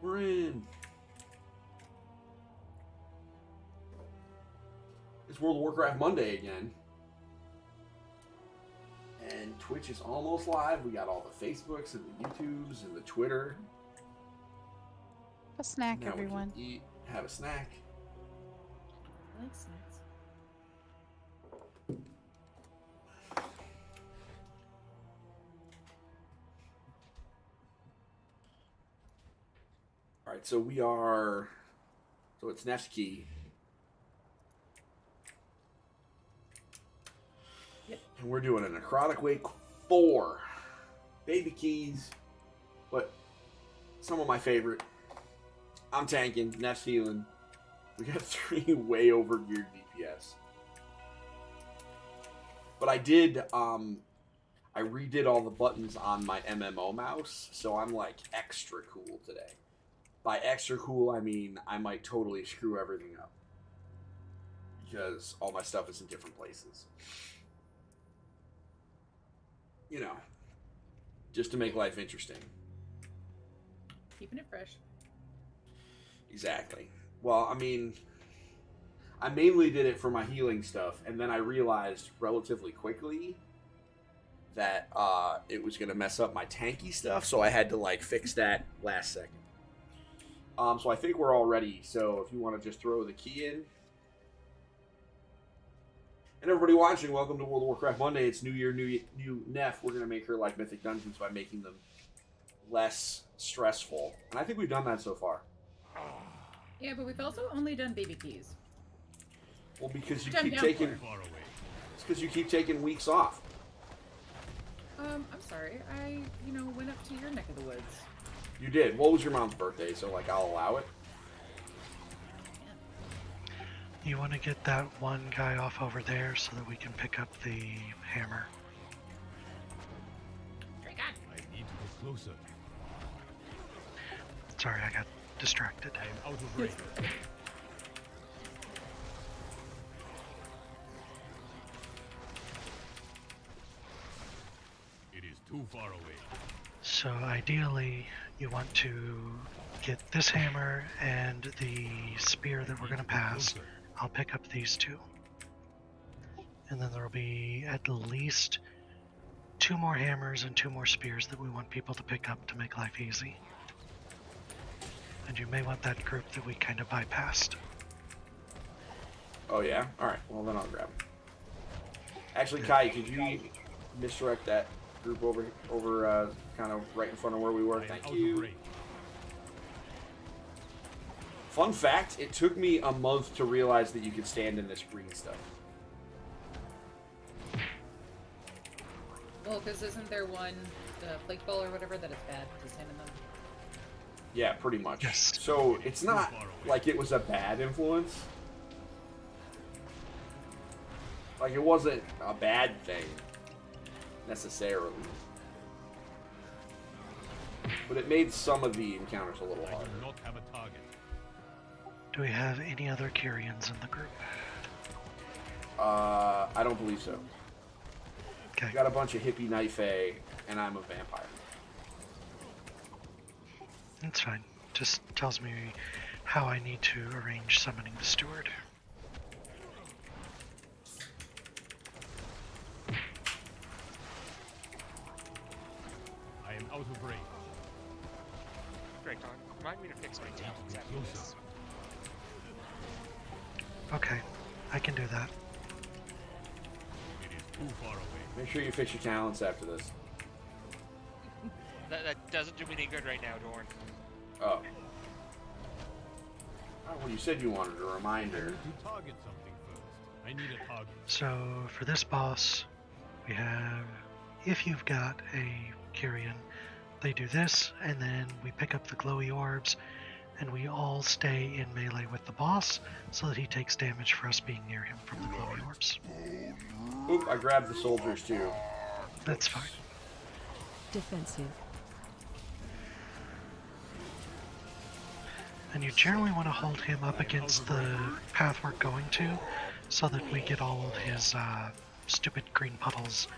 We're in. It's World of Warcraft Monday again. And Twitch is almost live. We got all the Facebooks and the YouTubes and the Twitter. A snack, Now everyone. we can eat, have a snack. I like snacks. All right, so we are. So it's Nevsky. Yep. And we're doing a Necrotic Wake 4. Baby keys. But some of my favorite. I'm tanking. Neff's healing. We got 3 way over geared DPS. But I did, I redid all the buttons on my MMO mouse, so I'm like extra cool today. By extra cool, I mean I might totally screw everything up. Because all my stuff is in different places. You know, just to make life interesting. Keeping it fresh. Exactly. Well, I mean, I mainly did it for my healing stuff, and then I realized relatively quickly that it was going to mess up my tanky stuff, so I had to, like, fix that last second. So I think we're all ready, so if you want to just throw the key in. And everybody watching, welcome to World of Warcraft Monday. It's New Year, new Neff. We're going to make her like Mythic Dungeons by making them less stressful. And I think we've done that so far. Yeah, but we've also only done baby keys. Well, because you Jump keep down taking... for it. It's because you keep taking weeks off. I'm sorry. I, went up to your neck of the woods. You did. What was your mom's birthday? So, like, I'll allow it. You want to get that one guy off over there so that we can pick up the hammer. I need to go closer. Sorry, I got distracted. I am out of range. It is too far away. So ideally, you want to get this hammer and the spear that we're going to pass. I'll pick up these 2. And then there will be at least 2 more hammers and 2 more spears that we want people to pick up to make life easy. And you may want that group that we kind of bypassed. Oh, yeah? Alright, well, then I'll grab them. Actually, Kai, could you misdirect that group over kind of right in front of where we were? Thank you. Fun fact, it took me a month to realize that you could stand in this green stuff. Well, because isn't there one, the flake ball or whatever, that it's bad to stand in them? Yeah, pretty much. Yes. So it's not like it was a bad influence. Like it wasn't a bad thing necessarily. But it made some of the encounters a little harder. I do not have a target. Do we have any other Kyrians in the group? I don't believe so. Okay. Got a bunch of hippie night fae, and I'm a vampire. That's fine. Just tells me how I need to arrange summoning the steward. I am out of range. Great, Don. Remind me to fix my talents after this. Okay, I can do that. It is too far away. Make sure you fix your talents after this. That doesn't do me any good right now, Dorn. Oh. Oh, well, you said you wanted a reminder. To target something first. I need a target. So for this boss, we have, if you've got a Kyrian, they do this, and then we pick up the glowy orbs, and we all stay in melee with the boss, so that he takes damage for us being near him from the glowy orbs. Oop, I grabbed the soldiers too. That's fine. Defensive. And you generally want to hold him up against the path we're going to, so that we get all of his stupid green puddles,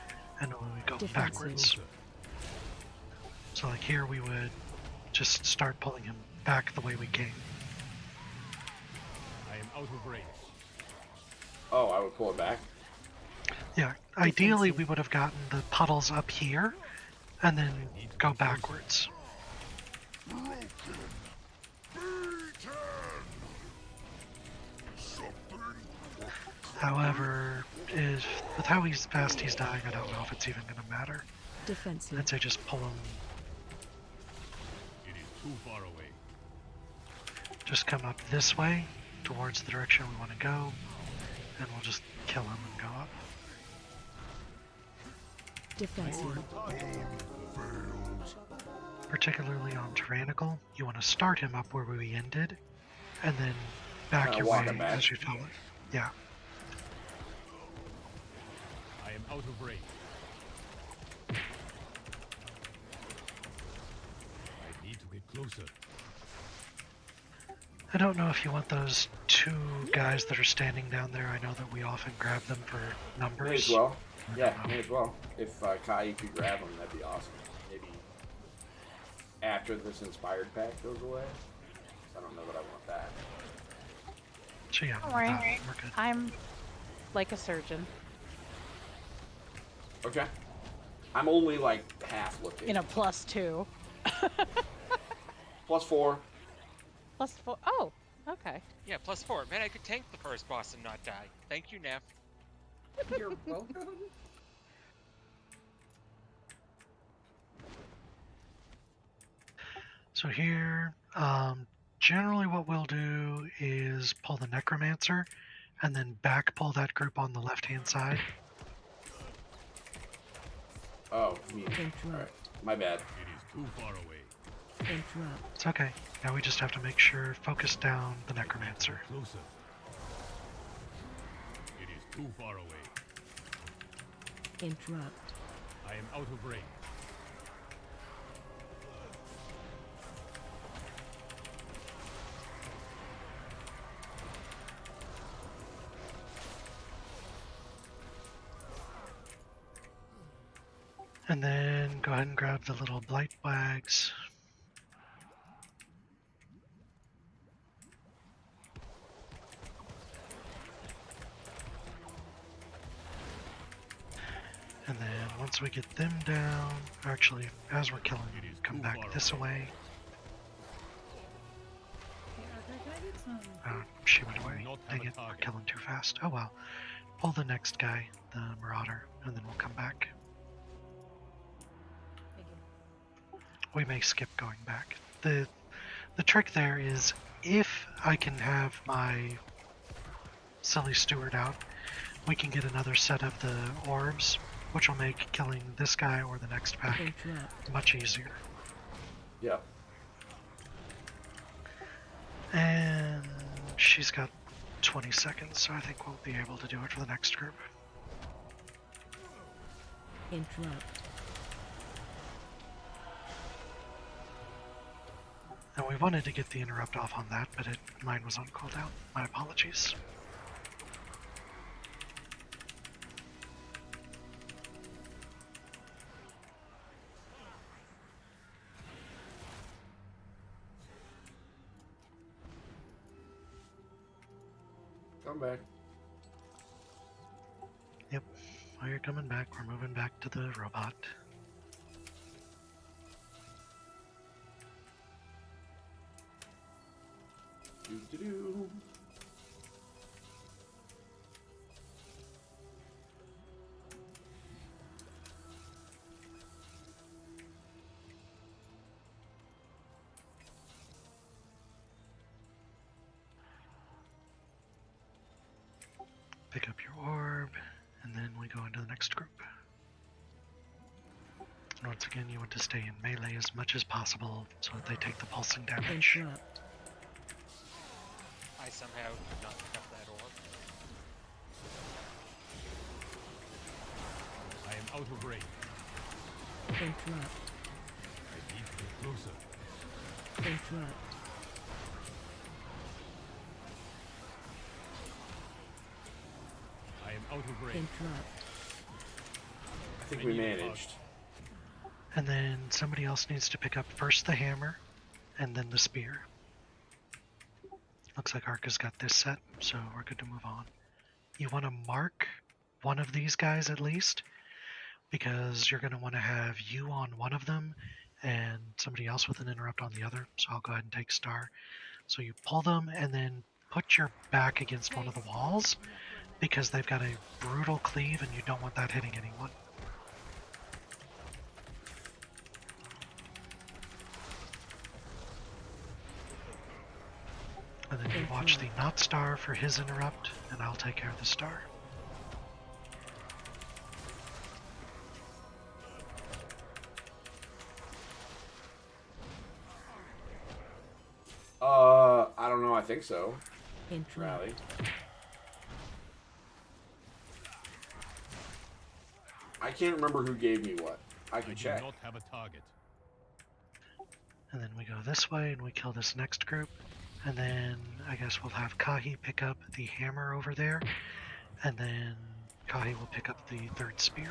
and we go backwards. So like here we would just start pulling him back the way we came. I am out of range. Oh, I would pull it back. Yeah, ideally Defensive. we would have gotten the puddles up here and then go backwards. However, with how fast he's dying, I don't know if it's even going to matter. Defensive. I'd say just pull him, It is too far away. just come up this way towards the direction we want to go, and we'll just kill him and go up. Defensive. Particularly on Tyrannical, you want to start him up where we ended, and then back Kinda your walk way him back. as you follow it. Yeah. I am out of range. I need to get closer. I don't know if you want those two guys that are standing down there. I know that we often grab them for numbers. May as well. Yeah, may as well. If Kai could grab them, that'd be awesome. Maybe after this inspired pack goes away. I don't know that I want that. So yeah, Don't worry. we're good. I'm like a surgeon. Okay. I'm only like half looking. You know, +2. +4. +4. Oh, okay. Yeah, +4. Man, I could tank the first boss and not die. Thank you, Neff. You're welcome. So here, generally what we'll do is pull the Necromancer, and then back pull that group on the left-hand side. Oh, me. Interrupt. Alright. My bad. It is too far away. Interrupt. It's okay. Now we just have to make sure, focus down the Necromancer. Closer. It is too far away. Interrupt. I am out of range. And then go ahead and grab the little blight wags. And then once we get them down, actually, as we're killing them, come too back far this way. Hey, Arthur, can I get some? She went away. Not Dang have a it, we're target. killing too fast. Oh well. Pull the next guy, the Marauder, and then we'll come back. Thank you. We may skip going back. The trick there is if I can have my silly steward out, we can get another set of the orbs, which will make killing this guy or the next pack Interrupt. much easier. Yeah. And she's got 20 seconds, so I think we'll be able to do it for the next group. Interrupt. And we wanted to get the interrupt off on that, but mine was on cooldown. My apologies. Come back. Yep. While you're coming back, we're moving back to the robot. Do-do-do. Pick up your orb, and then we go into the next group. And once again, you want to stay in melee as much as possible so that they take the pulsing damage. Interrupt. I somehow did not pick up that orb. I am out of range. Interrupt. I need to get closer. Interrupt. I am out of range. Interrupt. I think we managed. And then somebody else needs to pick up first the hammer, and then the spear. Looks like Arca's got this set, so we're good to move on. You want to mark one of these guys at least, because you're going to want to have you on one of them and somebody else with an interrupt on the other. So I'll go ahead and take star. So you pull them and then put your back against one of the walls, because they've got a brutal cleave and you don't want that hitting anyone. And then you watch the not star for his interrupt, and I'll take care of the star. I don't know. I think so. Interrupt. Rally. I can't remember who gave me what. I I can do check. not have a target. And then we go this way and we kill this next group. And then I guess we'll have Kahi pick up the hammer over there. And then Kahi will pick up the third spear.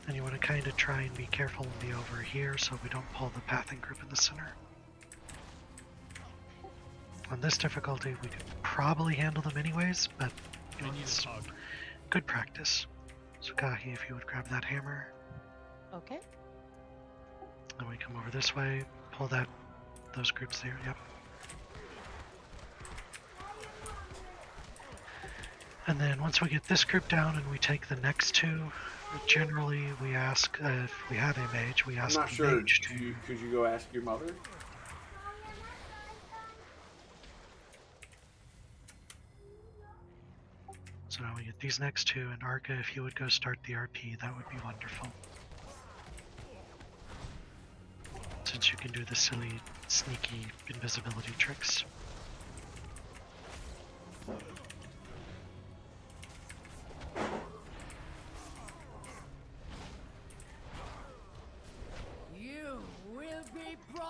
And you want to kind of try and be careful and be over here so we don't pull the pathing group in the center. On this difficulty, we could probably handle them anyways, but I need a it's target. good practice. So Kahi, if you would grab that hammer, Okay. then we come over this way, pull those groups there, yep. And then once we get this group down and we take the next two, generally we ask, if we have a mage, we I'm ask not the sure. mage to... Could you go ask your mother? So now we get these next two, and Arca, if you would go start the RP, that would be wonderful. Since you can do the silly, sneaky invisibility tricks.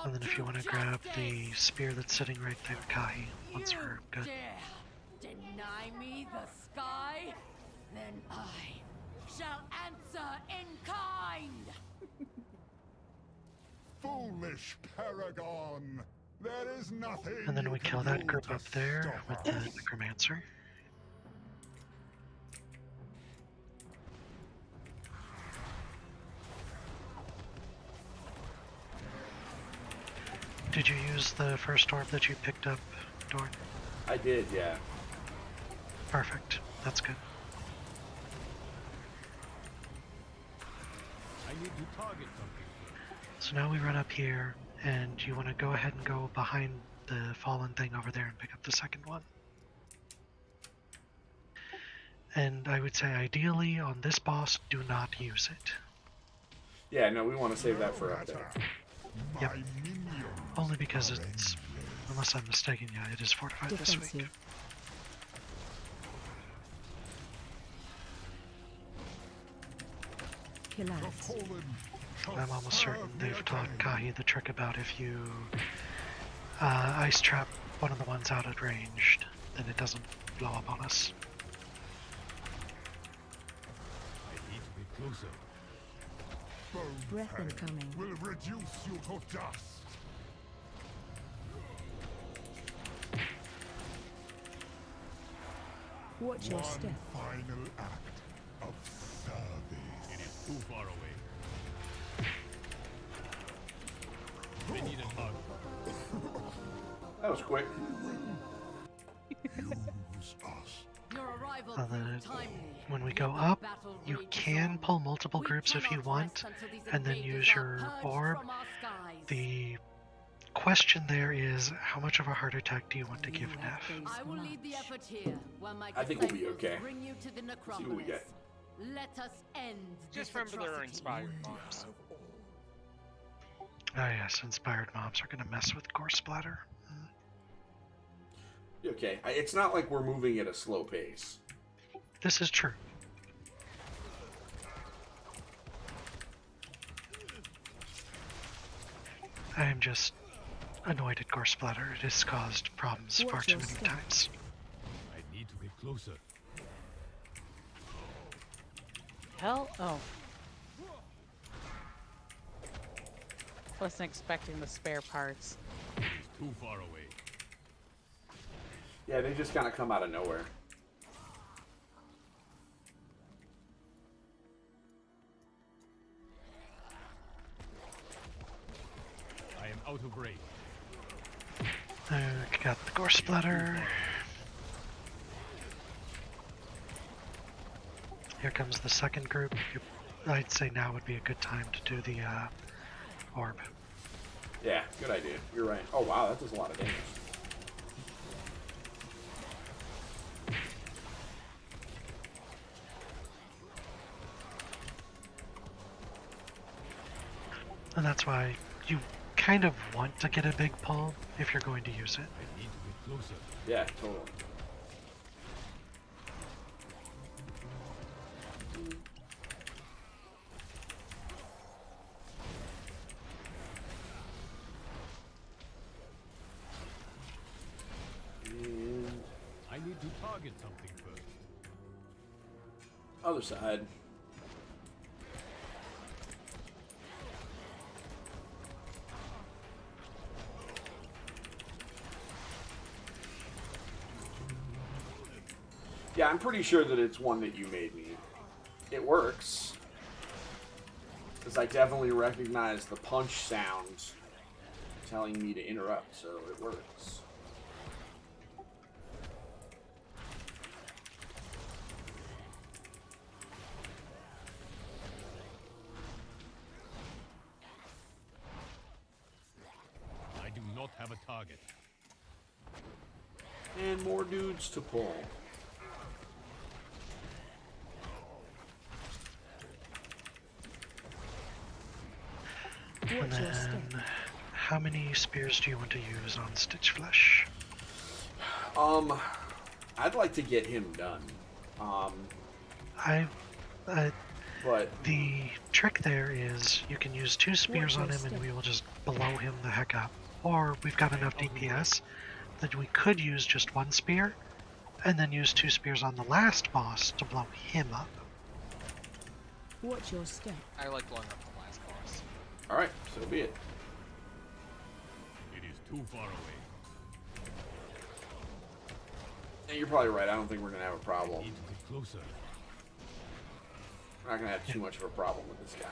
And then if you want to grab the spear that's sitting right there, Kahi, once we're good. Deny me the sky? Then I shall answer in kind! Foolish Paragon! There is nothing. And then you we can kill that do group to up there with stop the us. Necromancer. Did you use the first orb that you picked up, Dorn? I did, yeah. Perfect. That's good. I need to target something. So now we run up here, and you want to go ahead and go behind the fallen thing over there and pick up the second one. And I would say ideally on this boss, do not use it. Yeah, no, we want to save that for up there. Yep. My minions Only because are it's, endless. unless I'm mistaken, yeah, it is fortified this week. Defensive. The Collapse. fallen shall I'm almost certain serve me they've taught again. Kahi the trick about if you ice trap one of the ones out at ranged, then it doesn't blow up on us. I need to be closer. Bone Breath fang incoming. will reduce you to dust. Watch your One step. final act of service. It is too far away. I need a hug. That was quick. Use us. Your arrival And then proved timely. when we go The up, battle you rages can on. pull multiple We groups if you cannot want, rest until these and then invaders use are your purged orb. from our skies. The question there is, how much of a heart attack do you want to give You Neff? have faced I will lead the effort here, while my I think we'll be disciples okay. bring you to the See what we necropolis. get. Let us end Just this remember there are atrocity. inspired mobs. Oh yes, inspired mobs are going to mess with gore splatter. Okay, it's not like we're moving at a slow pace. This is true. I am just annoyed at gore splatter. It has caused problems far Watch too your many step. times. I need to be closer. Hell, oh. Wasn't expecting the spare parts. It is too far away. Yeah, they just kind of come out of nowhere. I am out of range. Got the gore splatter. Here comes the second group. I'd say now would be a good time to do the orb. Yeah, good idea. You're right. Oh wow, that does a lot of damage. And that's why you kind of want to get a big pull if you're going to use it. I need to get closer. Yeah, totally. And I need to target something first. other side. Yeah, I'm pretty sure that it's one that you made me. It works. Because I definitely recognize the punch sound telling me to interrupt, so it works. I do not have a target. And more dudes to pull. And Watch your step. then, how many spears do you want to use on Stitch Flesh? I'd like to get him done. But The trick there is you can use 2 spears on him and we will just blow him the heck up. Or we've got enough DPS that we could use just 1 spear and then use 2 spears on the last boss to blow him up. Watch your step. I like blowing up the last boss. alright, so be it. It is too far away. And you're probably right, I don't think we're gonna have a I problem. need to get closer. We're not gonna have too much of a problem with this guy.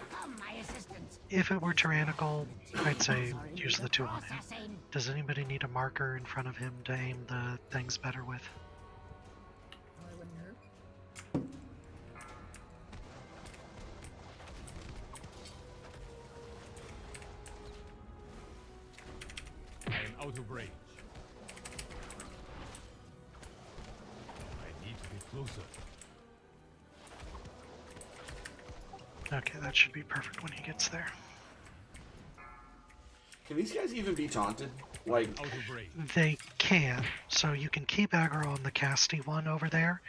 If it were tyrannical, I'd say use the 2 on him. Does anybody need a marker in front of him to aim the things better with? I wouldn't hurt. I am out of range. I need to get closer. Okay, that should be perfect when he gets there. Can these guys even be taunted? Like, Out of range. They can, so you can keep aggro on the casty one over there.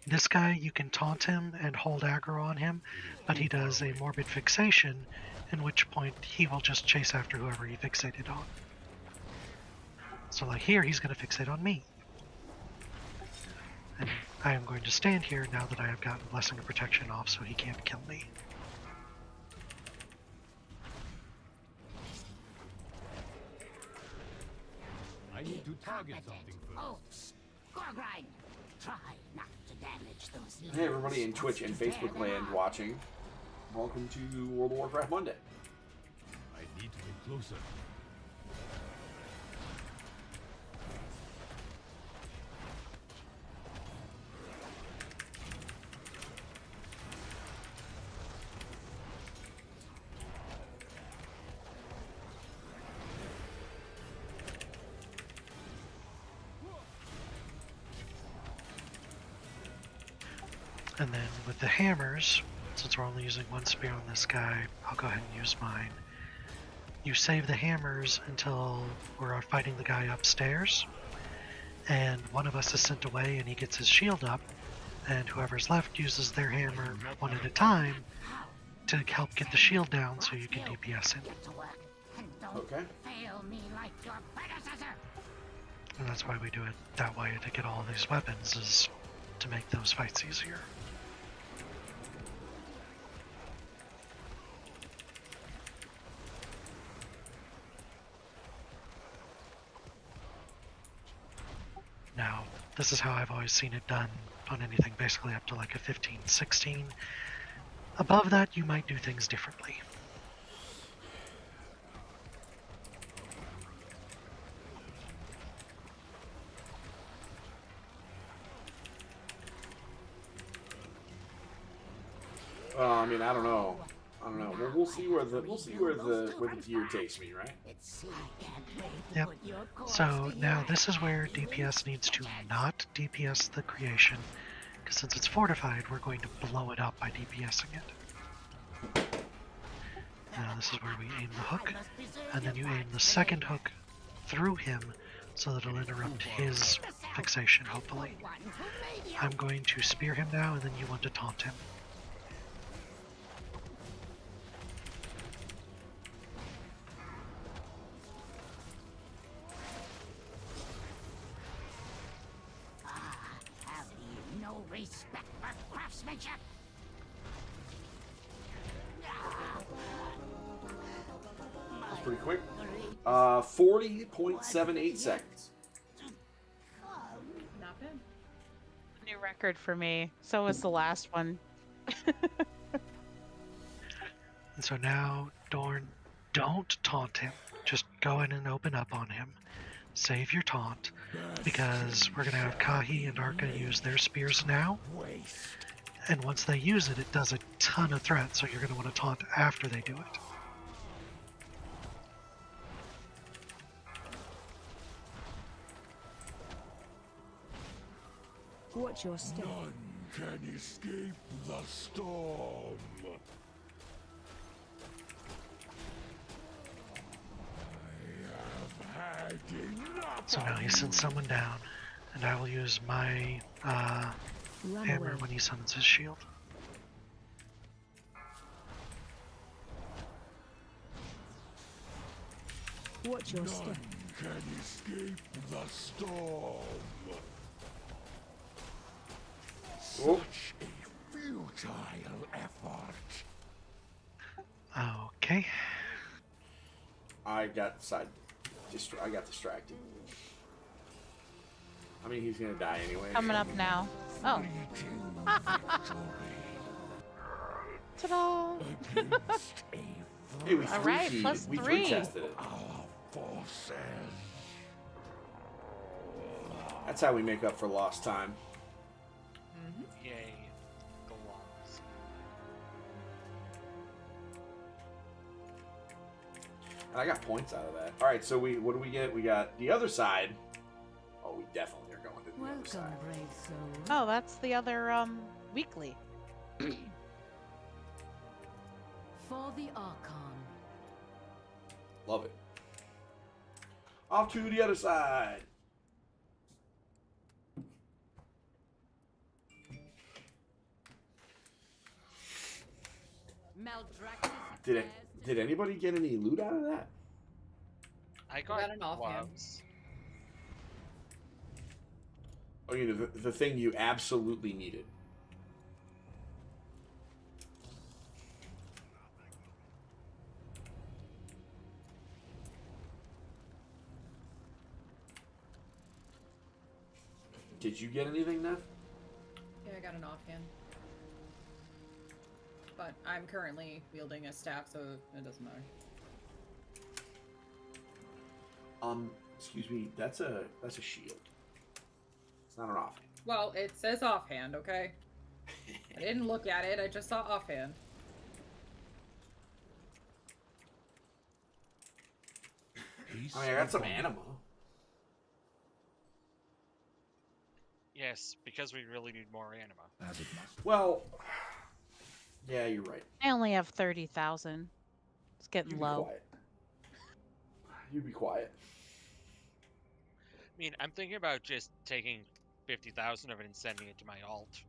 This guy, you can taunt him and hold aggro on him, but he does a morbid fixation, in which point he will just chase after whoever he fixated on. So like here, he's going to fixate on me. And I am going to stand here now that I have gotten Blessing of Protection off so he can't kill me. I need to target something first. Try not to damage those hey everybody in Twitch and Facebook land watching. Welcome to World of Warcraft Monday. I need to get closer. And then with the hammers, since we're only using 1 spear on this guy, I'll go ahead and use mine. You save the hammers until we're fighting the guy upstairs, and one of us is sent away and he gets his shield up, and whoever's left uses their hammer one at a time to help get the shield down so you can DPS him. Okay. And that's why we do it that way, to get all these weapons, is to make those fights easier. This is how I've always seen it done on anything, basically up to like a 15, 16. Above that, you might do things differently. I mean, I don't know. Well, we'll see where the tier takes me, right? Yep. So now this is where DPS needs to not DPS the creation, because since it's fortified, we're going to blow it up by DPSing it. Now this is where we aim the hook, and then you aim the second hook through him, so that it'll interrupt his fixation, hopefully. I'm going to spear him now, and then you want to taunt him. Respect for craftsmanship. That's pretty quick. 40.78 seconds. Not bad. New record for me. So was the last one. And so now, Dorn, don't taunt him. Just go in and open up on him. Save your taunt, because we're going to have Kahi and Arca use their spears now. And once they use it, it does a ton of threat, so you're going to want to taunt after they do it. Watch your step. None can escape the storm. So now he sends someone down, and I will use my hammer when he summons his shield. Watch your step. None can escape the storm. Oh. Such a futile effort. Okay. I got distracted. I mean, he's gonna die anyway. Coming up now. Oh. Ta-da! Hey, we All right, three-keyed plus it. We 3. tested it. Our forces. That's how we make up for lost time. Yay. The lungs. And I got points out of that. All right, so what do we get? We got the other side. Oh, we definitely are going to the other side. brave soul. Oh, that's the other weekly. For the Archon. Love it. Off to the other side. Did anybody get any loot out of that? I got Got an offhand. gloves. Oh, you know, the thing you absolutely needed. Did you get anything, Nev? Yeah, I got an offhand. But I'm currently wielding a staff, so it doesn't matter. Excuse me, that's a shield. It's not an offhand. Well, it says offhand, okay? I didn't look at it, I just saw offhand. I mean, I got some anima. Yes, because we really need more anima. As it must. Well, yeah, you're right. I only have 30,000. It's You getting be low. quiet. You be quiet. I mean, I'm thinking about just taking 50,000 of it and sending it to my alt.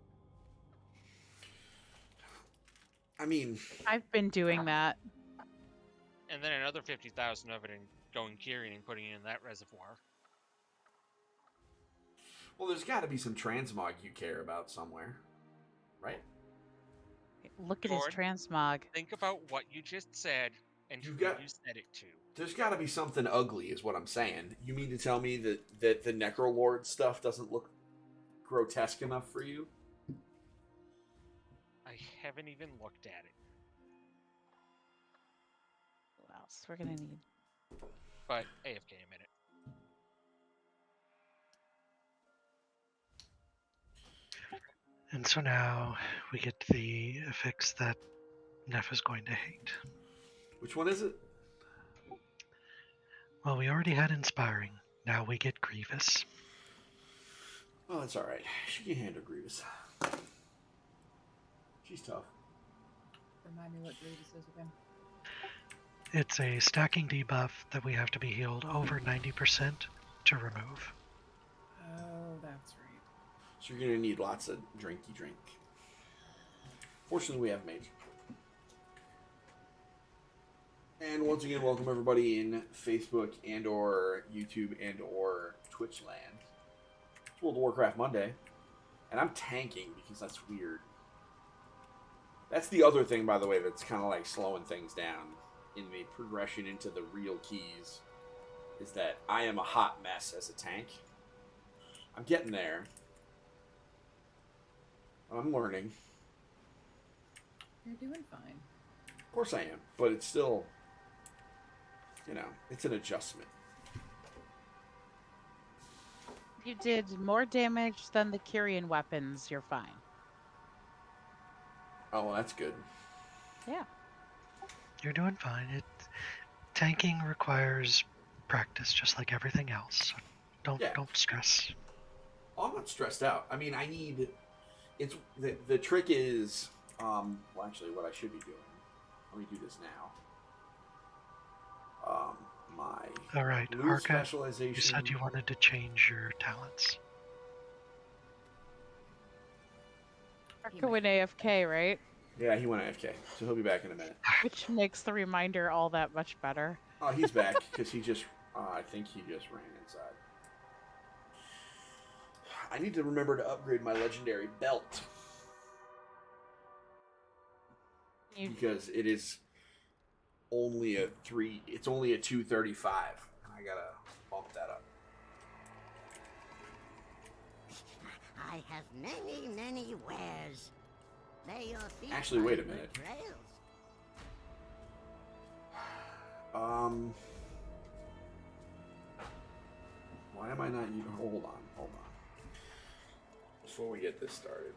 I mean, I've been doing that. And then another 50,000 of it and going Kyrian and putting it in that reservoir. well, there's got to be some transmog you care about somewhere, right? Look at his Lord. transmog. Think about what you just said and You who got- you said it to. There's got to be something ugly, is what I'm saying. You mean to tell me that the Necrolord stuff doesn't look grotesque enough for you? I haven't even looked at it. What else we're gonna need? But AFK a minute. And so now we get the effects that Neff is going to hate. Which one is it? Well, we already had Inspiring. Now we get Grievous. Oh, that's alright. She can handle Grievous. She's tough. Remind me what Grievous is again. It's a stacking debuff that we have to be healed over 90% to remove. Oh, that's right. So you're gonna need lots of drinky drink. Fortunately, we have mage. And once again, welcome everybody in Facebook and or YouTube and or Twitch land. It's World of Warcraft Monday. And I'm tanking because that's weird. That's the other thing, by the way, that's kind of like slowing things down in the progression into the real keys, is that I am a hot mess as a tank. I'm getting there. I'm learning. You're doing fine. Of course I am, but it's still, you know, it's an adjustment. You did more damage than the Kyrian weapons. You're fine. Oh, well, that's good. Yeah. You're doing fine. Tanking requires practice, just like everything else. So don't stress. Oh, I'm not stressed out. I mean, it's the trick is, well, actually, what I should be doing. Let me do this now. My All right, blue Arca, specialization. you said you wanted to change your talents. Arca went AFK, right? Yeah, he went AFK, so he'll be back in a minute. Which makes the reminder all that much better. Oh, he's back because he just, I think he just ran inside. I need to remember to upgrade my legendary belt because it is only a 3. It's only a 235, and I gotta bump that up. I have many wares. May your feet Actually, wait a find minute. good trails. Why am I not using? Hold on. Before we get this started.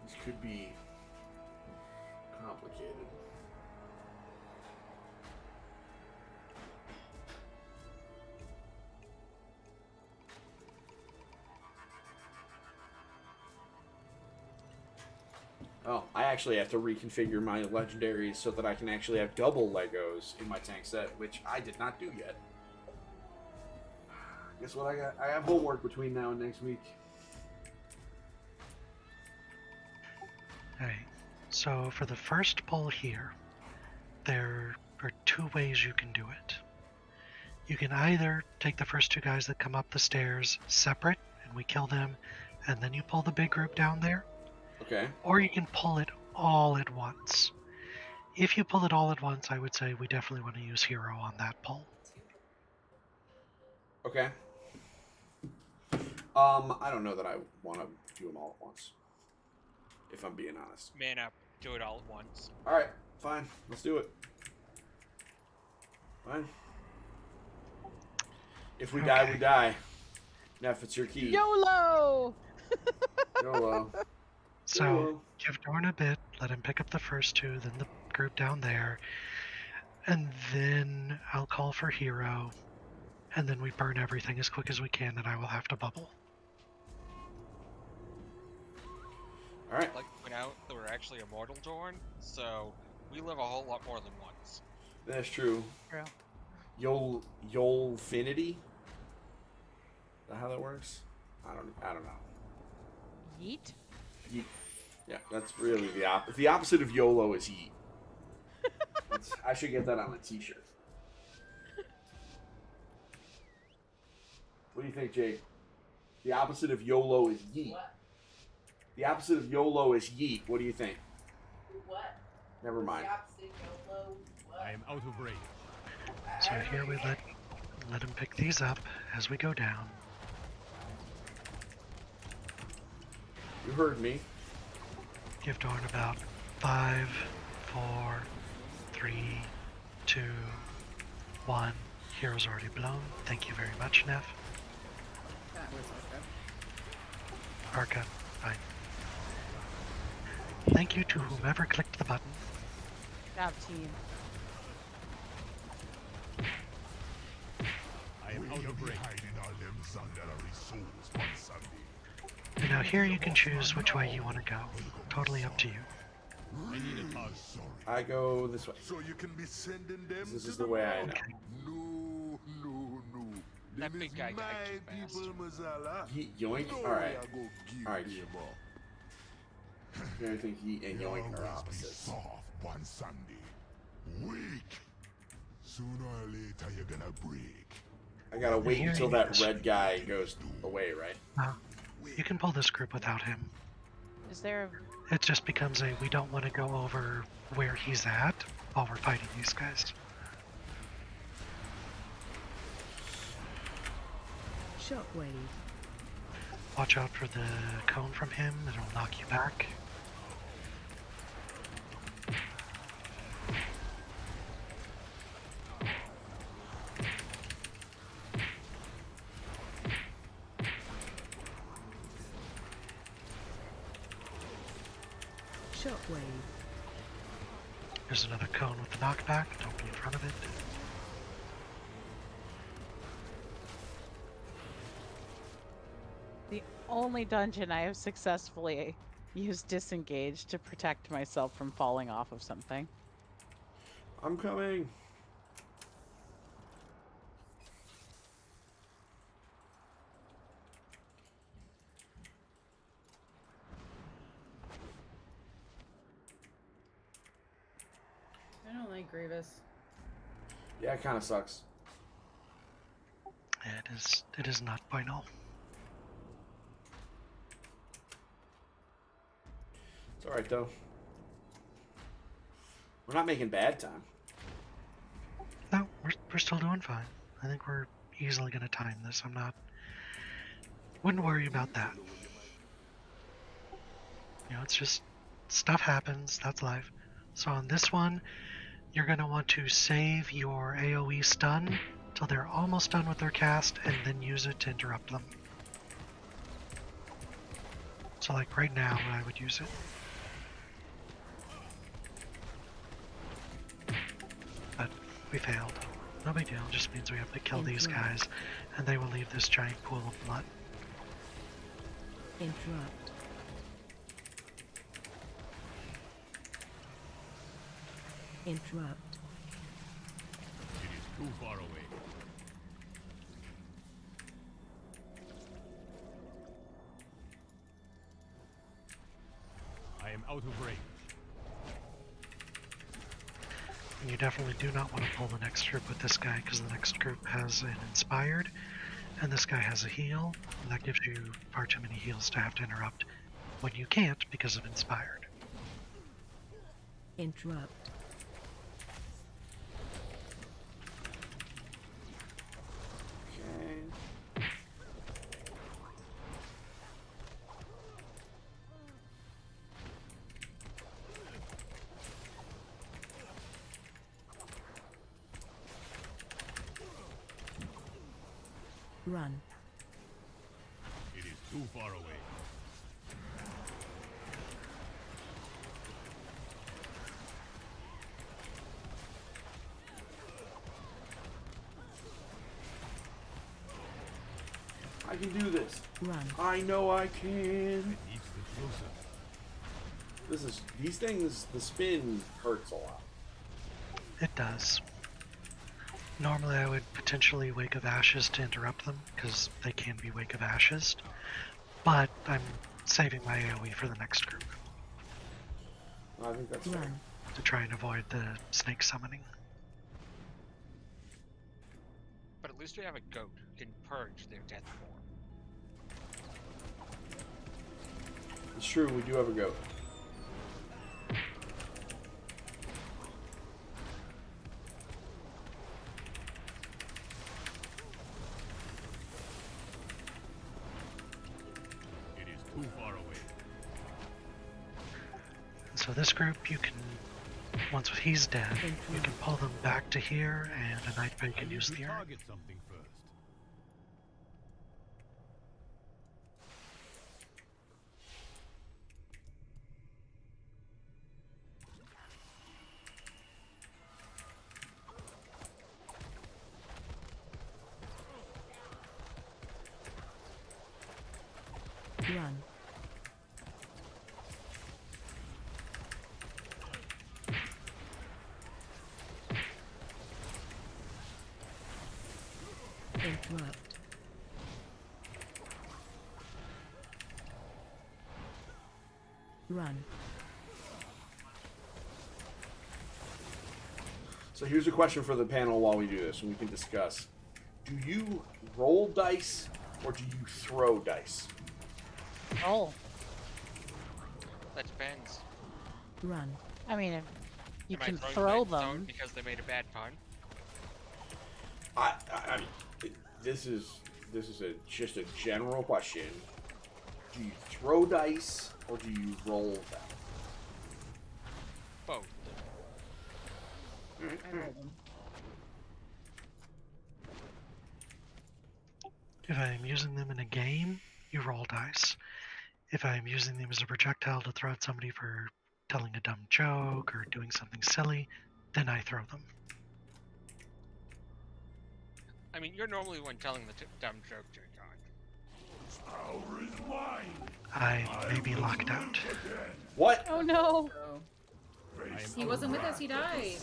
This could be complicated. Oh, I actually have to reconfigure my legendaries so that I can actually have double Legos in my tank set, which I did not do yet. Guess what I got? I have homework between now and next week. Alright, so for the first pull here, there are 2 ways you can do it. You can either take the first 2 guys that come up the stairs separate, and we kill them, and then you pull the big group down there. Okay. Or you can pull it all at once. If you pull it all at once, I would say we definitely want to use Hero on that pull. Okay. I don't know that I want to do them all at once, if I'm being honest. Man up, do it all at once. Alright, fine. Let's do it. Fine. If we die, we die. Neff, it's your key. YOLO! YOLO. So, YOLO. give Dorn a bit, let him pick up the first 2, then the group down there, and then I'll call for Hero, and then we burn everything as quick as we can, and I will have to bubble. Alright. I'd like to point out that we're actually immortal, Dorn, so we live a whole lot more than once. That's true. True. Yolfinity? Is that how that works? I don't know. Yeet? Yeet. Yeah, that's really the opposite of YOLO is yeet. I should get that on a t-shirt. What do you think, Jake? The opposite of YOLO is yeet. What? The opposite of YOLO is yeet. What do you think? What? Never mind. I am out of range. So here we let him pick these up as we go down. You heard me. Give Dorn about 5, 4, 3, 2, 1. Hero's already blown. Thank you very much, Neff. That was okay. Arca, fine. Thank you to whomever clicked the button. Job, team. I am out of range. And now here you can choose which way you want to go. Totally up to you. I need a pause. I go this way. So you can be sending them. This is the way I know. Okay. No. That Them big is guy my died too fast. people, Mazala. Heat yoink. No All right. way I go give All right. them up. I think heat and yoink are opposites. Soft one Sunday. Weak. Sooner or later you're gonna break. I gotta wait Here until he that is. red guy goes away, right? You can pull this group without him. Is there It just becomes a we don't want to go over where he's at while we're fighting these guys. Shockwave. Watch out for the cone from him, it'll knock you back. Shockwave. There's another cone with the knockback, don't be in front of it. the only dungeon I have successfully used disengage to protect myself from falling off of something? I'm coming. I don't like Grievous. Yeah, it kind of sucks. It is not bueno. It's all right though. We're not making bad time. No, we're still doing fine. I think we're easily gonna time this. Wouldn't worry about that. You know, it's just stuff happens, that's life. So on this one, you're gonna want to save your AoE stun till they're almost done with their cast and then use it to interrupt them. So like right now, I would use it. But we failed. No big deal, just means we have to kill these guys and they will leave this giant pool of blood. Interrupt. Interrupt. It is too far away. I am out of range. And you definitely do not want to pull the next group with this guy because the next group has an inspired and this guy has a heal, and that gives you far too many heals to have to interrupt when you can't because of inspired. Interrupt. Okay. Run. It is too far away. I can do this. Run. I know I can. I need to closer. These things, the spin hurts a lot. It does. Normally I would potentially Wake of Ashes to interrupt them because they can be Wake of Ashes, but I'm saving my AoE for the next group I think that's fair. Run. to try and avoid the snake summoning. But at least we have a goat who can purge their death form. It's true, we do have a goat. So this group, you can, once he's dead, you can pull them back to here, and a Night Bait I can need use to the urn. target something first. Run. Interrupt. Run. So here's a question for the panel while we do this, and we can discuss. Do you roll dice, or do you throw dice? Roll. That depends. Run. I mean, if you Am I can throwing throw my stone them. because they made a bad pun. I mean, this is just a general question. Do you throw dice, or do you roll them? Both. I roll them. If I'm using them in a game, you roll dice. If I'm using them as a projectile to throw at somebody for telling a dumb joke or doing something silly, then I throw them. I mean, you're normally the one telling the dumb joke, John. Power is mine. I may be locked out. What? Oh no! So, I am he wasn't with us, he died.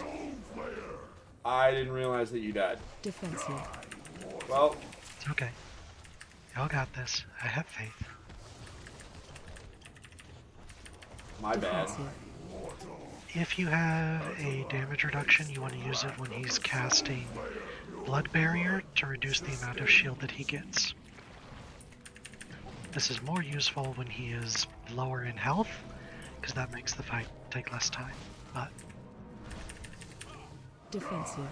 I didn't realize that you died. Defensive. Well, It's okay. Y'all got this. I have faith. my bad. Defensive. If you have a damage reduction, you want to use it when he's casting Blood Barrier to reduce the amount of shield that he gets. This is more useful when he is lower in health, because that makes the fight take less time. But Defensive.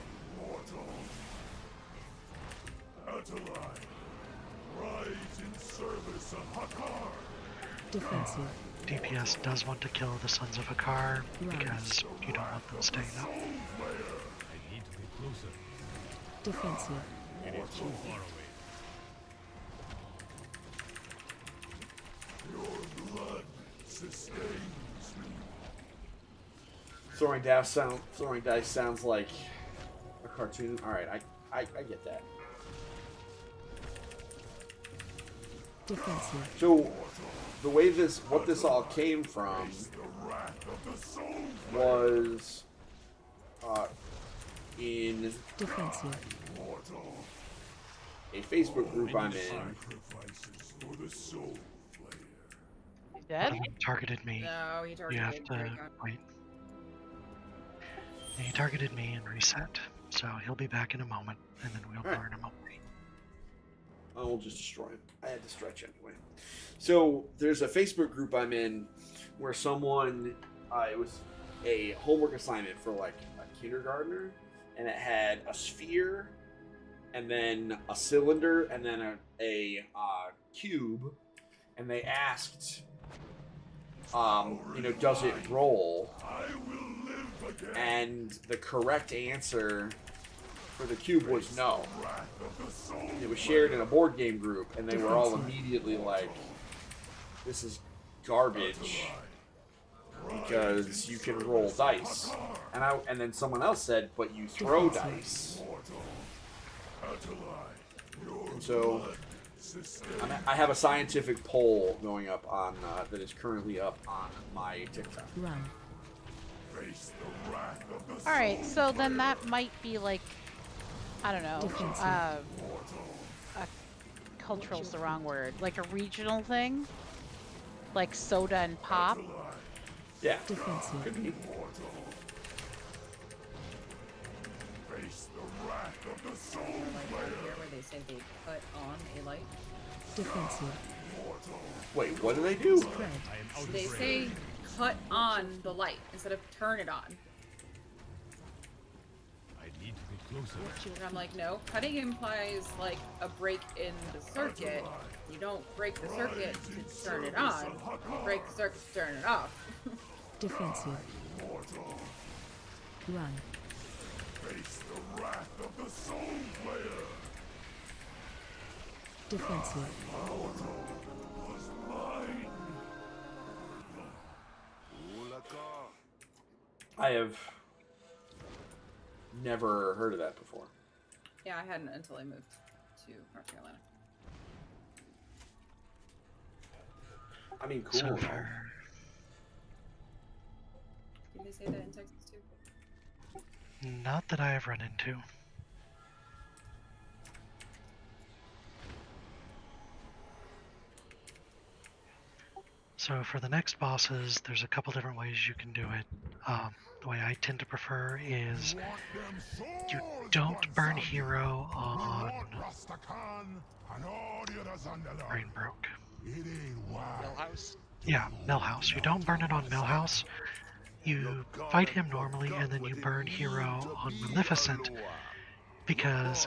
Rise in service of Hakar. Defensive. DPS does want to kill the Sons of Hakar, Right. because you don't want them staying up. I need to get closer. Defensive. It is too far away. Your blood sustains me. Throwing dice sounds like a cartoon. All right, I get that. Defensive. So the way what this all came from was in Defensive. a Facebook group I'm in. Sacrifices for the soul flayer. You One dead? of them targeted me. No, he You targeted have to Dragon. wait. He targeted me and reset, so he'll be back in a moment, and then we'll Alright. burn him away. I will just destroy him. I had to stretch anyway. So there's a Facebook group I'm in where someone, it was a homework assignment for like a kindergartner, and it had a sphere, and then a cylinder, and then a cube, and they asked, does it roll? I will live again. And the correct answer for the cube was no. Wrath of the soul. It was shared in a board game group, and they were all immediately like, "This is garbage," because you can roll dice. And then someone else said, "But you throw dice." And so I have a scientific poll going up on that is currently up on my TikTok. Run. Face the wrath of the All right, so then that might be like, I don't know, Defensive. a cultural's the wrong word, like a regional thing, like soda and pop. Yeah, Defensive. could be. face the wrath of the soul Like right here where they say they put on a light. Defensive. Wait, what do they do? Spread. I am out They of range. say cut on the light instead of turn it on. I need to get closer. And I'm like, no, cutting implies like a break in the circuit. You don't break the circuit to turn it on. You break the circuit to turn it off. Defensive. Run. Face the wrath of the Soul Slayer. Defensive. Was mine. I have never heard of that before. Yeah, I hadn't until I moved to North Carolina. I mean, cool. So though. for Did they say that in Texas too? not that I have run into. So for the next bosses, there's a couple different ways you can do it. The way I tend to prefer is you don't burn hero on Brain Broke. It ain't wild. Millhouse? Yeah, Millhouse. You don't burn it on Millhouse. You fight him normally, and then you burn hero on Maleficent. Because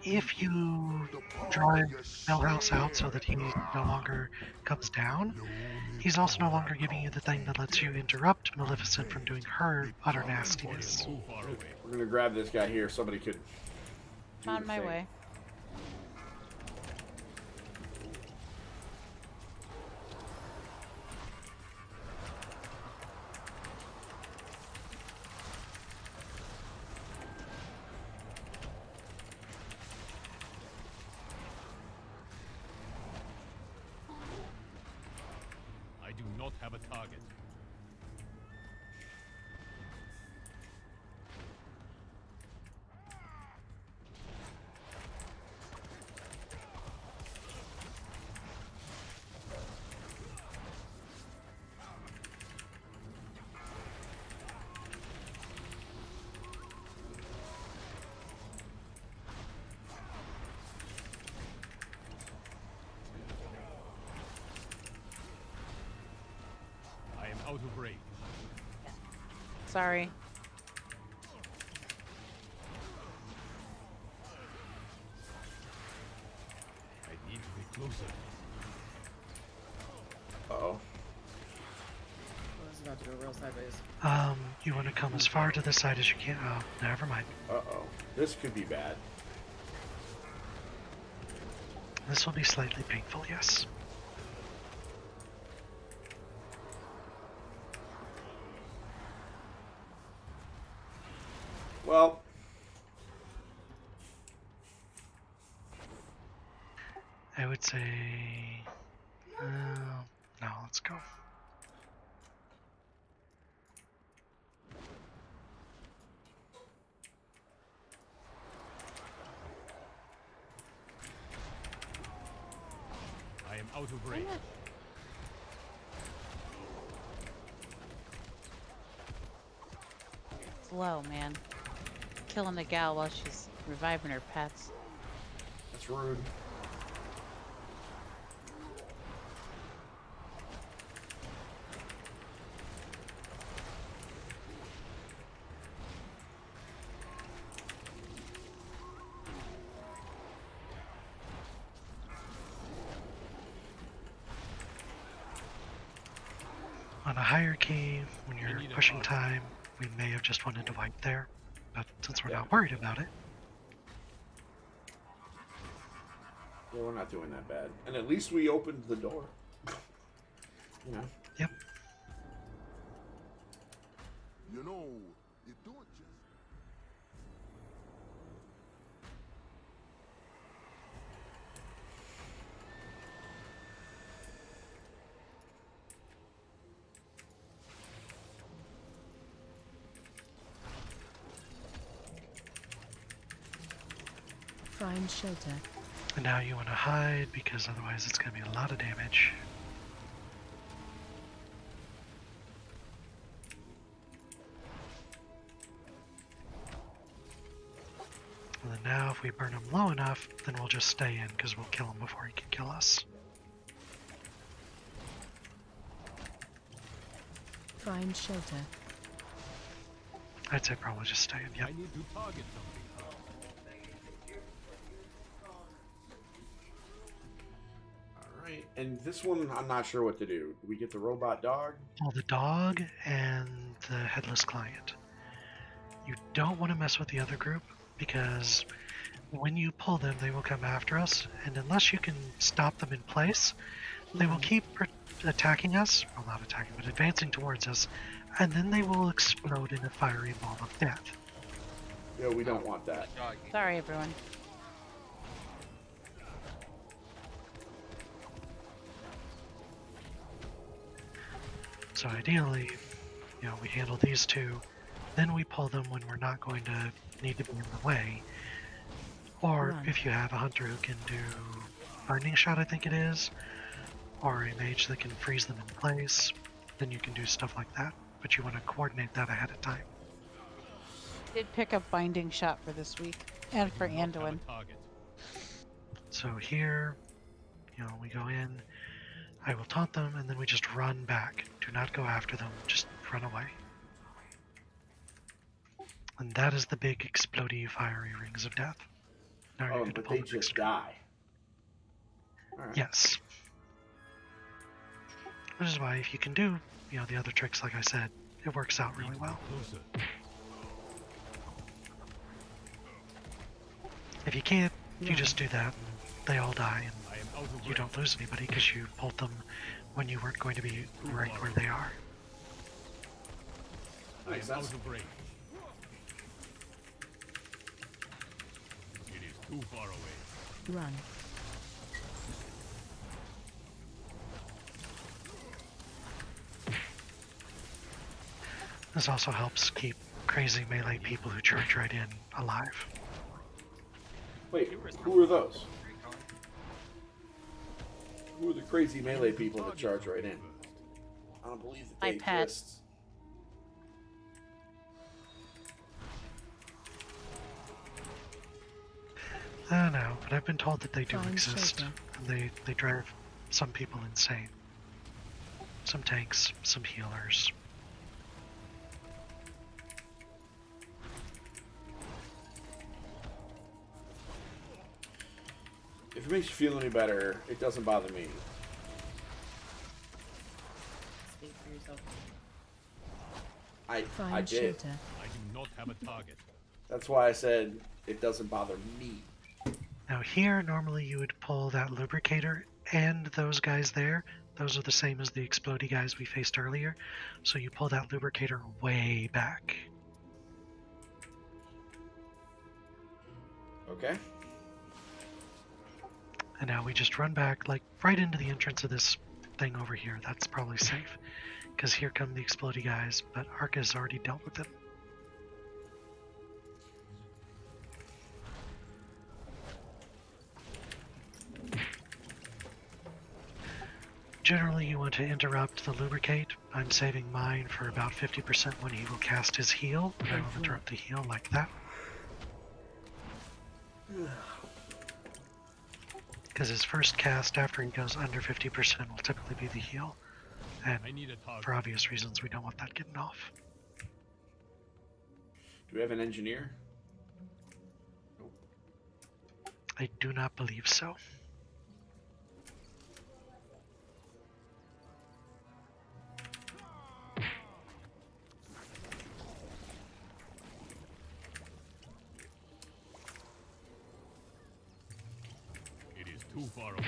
if you drive Millhouse out so that he no longer comes down, he's also no longer giving you the thing that lets you interrupt Maleficent from doing her utter nastiness. So far away. We're gonna grab this guy here. Somebody could. do On the my thing. way. I do not have a target. I am out of range. Sorry. I need to be closer. Uh-oh. I was about to go real sideways. You want to come as far to the side as you can. Oh, never mind. Uh-oh. This could be bad. This will be slightly painful, yes. Well, I would say... no, let's go. I am out of range. It's low, man. Killing the gal while she's reviving her pets. that's rude. On a hierarchy, when you're pushing time, we may have just wanted to wipe there. But since we're not worried about it, Yeah, we're not doing that bad. And at least we opened the door. You know. yep. You know, you don't just. Find shelter. And now you want to hide because otherwise it's going to be a lot of damage. And then now if we burn him low enough, then we'll just stay in because we'll kill him before he can kill us. Find shelter. I'd say probably just stay in, yep. I need to target something. All right. And this one, I'm not sure what to do. Do we get the robot dog? Pull the dog and the headless client. You don't want to mess with the other group because when you pull them, they will come after us, and unless you can stop them in place, they will keep attacking us. Well, not attacking, but advancing towards us, and then they will explode in a fiery ball of death. Yeah, we don't want that. Doggy. Sorry, everyone. So ideally, we handle these two, then we pull them when we're not going to need to be in the way. Or Run. if you have a hunter who can do Binding Shot, I think it is, or a mage that can freeze them in place, then you can do stuff like that. But you want to coordinate that ahead of time. Did pick up Binding Shot for this week and for Anduin. Target. So here, we go in, I will taunt them, and then we just run back. Do not go after them, just run away. And that is the big explodey fiery rings of death. Now Oh, you're going to but pull they the just next one. die. Alright. Yes. Which is why if you can do, the other tricks, like I said, it works out really well. Closer. If you can't, you just do that, and they all die, and I am out of you range. don't lose anybody because you pulled them when you weren't going to be right where they are. I am Makes out sense. of range. It is too far away. Run. This also helps keep crazy melee people who charge right in alive. Wait, who are those? Who are the crazy melee people that charge right in? I don't believe that My they pet. exist. I don't know, but I've been told that they do Find exist. shelter. And they drive some people insane. Some tanks, some healers. If it makes you feel any better, it doesn't bother me. Speak for yourself. I Find did. shelter. I do not have a target. That's why I said it doesn't bother me. Now here, normally you would pull that lubricator and those guys there. Those are the same as the explodey guys we faced earlier. So you pull that lubricator way back. Okay. And now we just run back, like, right into the entrance of this thing over here. That's probably safe. Because here come the explodey guys, but Arca's already dealt with them. Generally, you want to interrupt the lubricate. I'm saving mine for about 50% when he will cast his heal. And I will interrupt the heal like that. Because his first cast after he goes under 50% will typically be the heal. And I need a target. for obvious reasons, we don't want that getting off. Do we have an engineer? I do not believe so. It is too far away.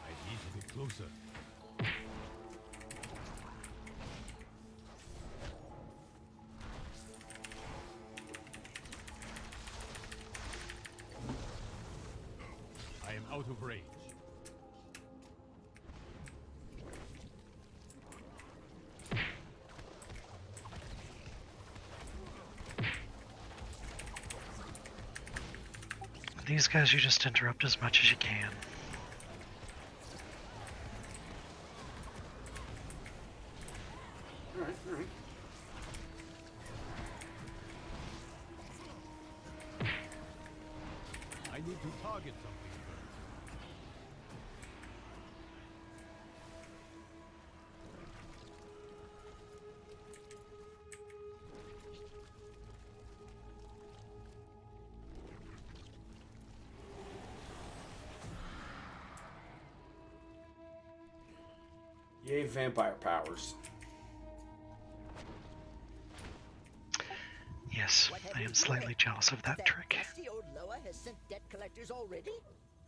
I need to get closer. I am out of range. These guys you just interrupt as much as you can. need to target something first. Yay, vampire powers. Yes, I am slightly jealous of that trick. Nasty old Loa has sent debt collectors already?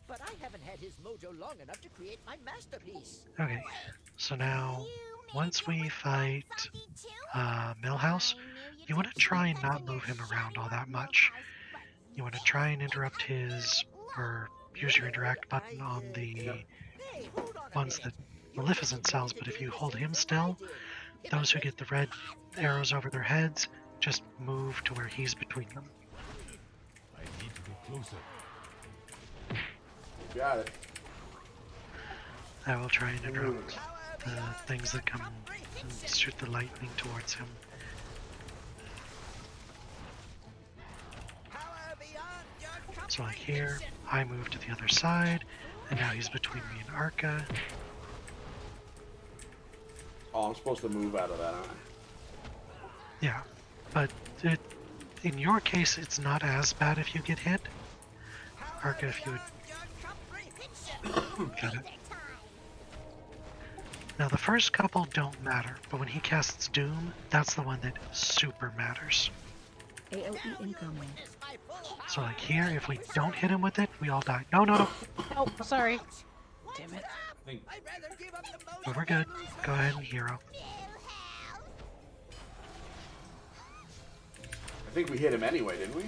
But I haven't had his mojo long enough to create my masterpiece. Okay, so now, once we fight Millhouse, you want to try and not move him around all that much. You want to try and interrupt his, or use your interact button on the ones that Maleficent sells, but if you hold him still, those who get the red arrows over their heads just move to where he's between them. I need to get closer. Got it. I will try and interrupt the things that come and shoot the lightning towards him. So like here, I move to the other side, and now he's between me and Arca. Oh, I'm supposed to move out of that, aren't I? Yeah, but in your case, it's not as bad if you get hit. Arca, if you would... Got it. Now the first couple don't matter, but when he casts Doom, that's the one that super matters. AOE incoming. So like here, if we don't hit him with it, we all die. No, no, no. Oh, sorry. Damn it. I think But we're good. Go ahead and hero. we hit him anyway, didn't we?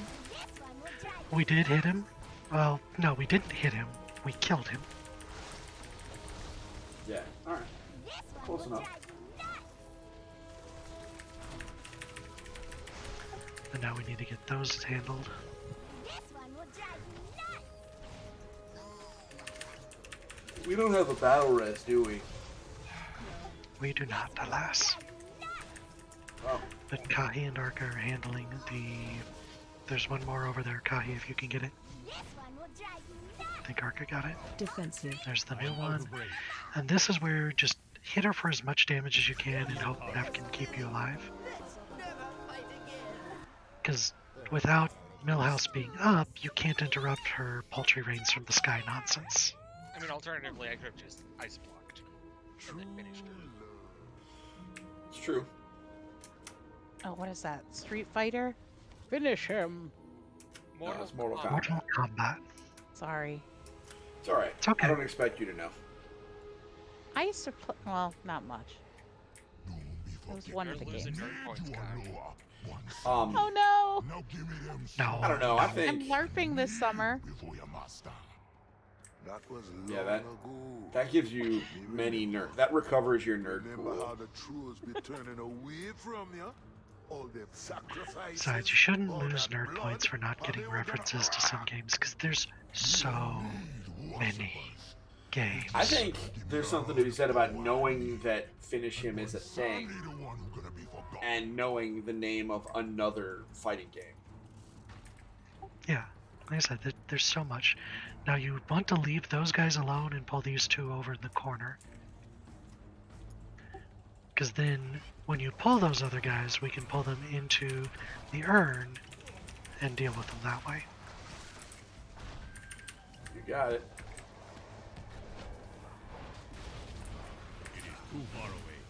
We did hit him. Well, no, we didn't hit him. We killed him. Yeah. All right. Close enough. And now we need to get those handled. We don't have a battle rest, do we? We do not, alas. Oh. But Kahi and Arca are handling the... There's one more over there, Kahi, if you can get it. I think Arca got it. Defensive. There's the new one. And this is where just hit her for as much damage as you can and hope Nev can keep you alive. Because without Millhouse being up, you can't interrupt her paltry rains from the sky nonsense. I mean, alternatively, I could have just ice blocked and then finished it. It's true. Oh, what is that? Street Fighter? Finish him. No, it's Mortal Kombat. Mortal Kombat. Sorry. It's all right. It's okay. I don't expect you to know. I used to play. Well, not much. It was one of the You're losing games. nerd points, Kyle. Oh no! Now give me them No. I don't know. I I'm think LARPing this summer. before your master. That was Yeah, long that- ago. that gives you many nerd. That recovers your nerd Remember how pool. the trolls be turning away from you? All them sacrifices. Besides, you shouldn't all lose that nerd blood, points for not how getting they were gonna references to some games, because there's so need many games. I think there's something to be said about knowing that Finish Him is a thing Only the one who gonna be forgotten. and knowing the name of another fighting game. Yeah, like I said, there's so much. Now you want to leave those guys alone and pull these two over in the corner. Because then, when you pull those other guys, we can pull them into the urn and deal with them that way. You got it. It is too far away.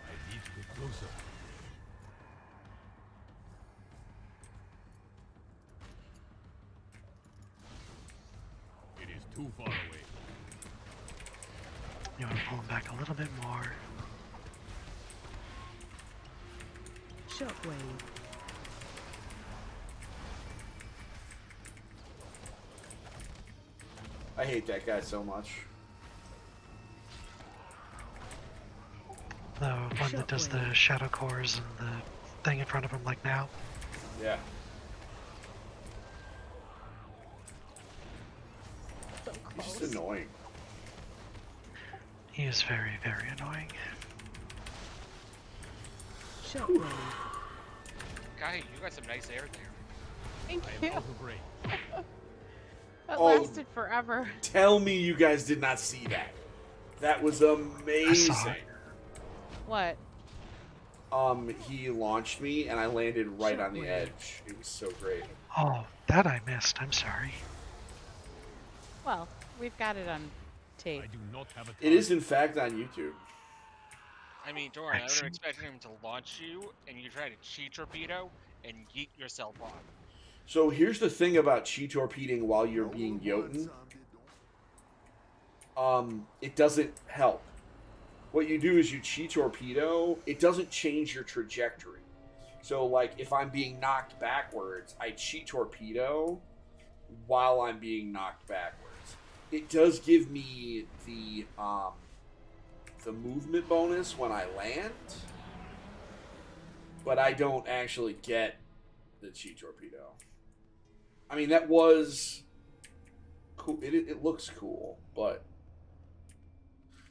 I need to get closer. It is too far away. You want to pull them back a little bit more. Shockwave. I hate that guy so much. The one that does the shadow cores and the thing in front of him like now. Yeah. So He's just close. annoying. He is very, very annoying. Shockwave. Kai, you got some nice hair there. Thank I you. am out of range. That Oh. lasted forever. Tell me you guys did not see that. That was I amazing. saw it. What? He launched me and I landed right on the Shockwave. edge. It was so great. Oh, that I missed. I'm sorry. Well, we've got it on tape. I do not have a It is in fact on YouTube. I mean, Doran, I would have Excellent. expected him to launch you, and you try to chi torpedo and yeet yourself off. So here's the thing about chi torpedoing while you're being Jotun. It doesn't help. What you do is you chi torpedo. It doesn't change your trajectory. So like if I'm being knocked backwards, I chi torpedo while I'm being knocked backwards. It does give me the movement bonus when I land, but I don't actually get the chi torpedo. I mean, that was cool. It looks cool, but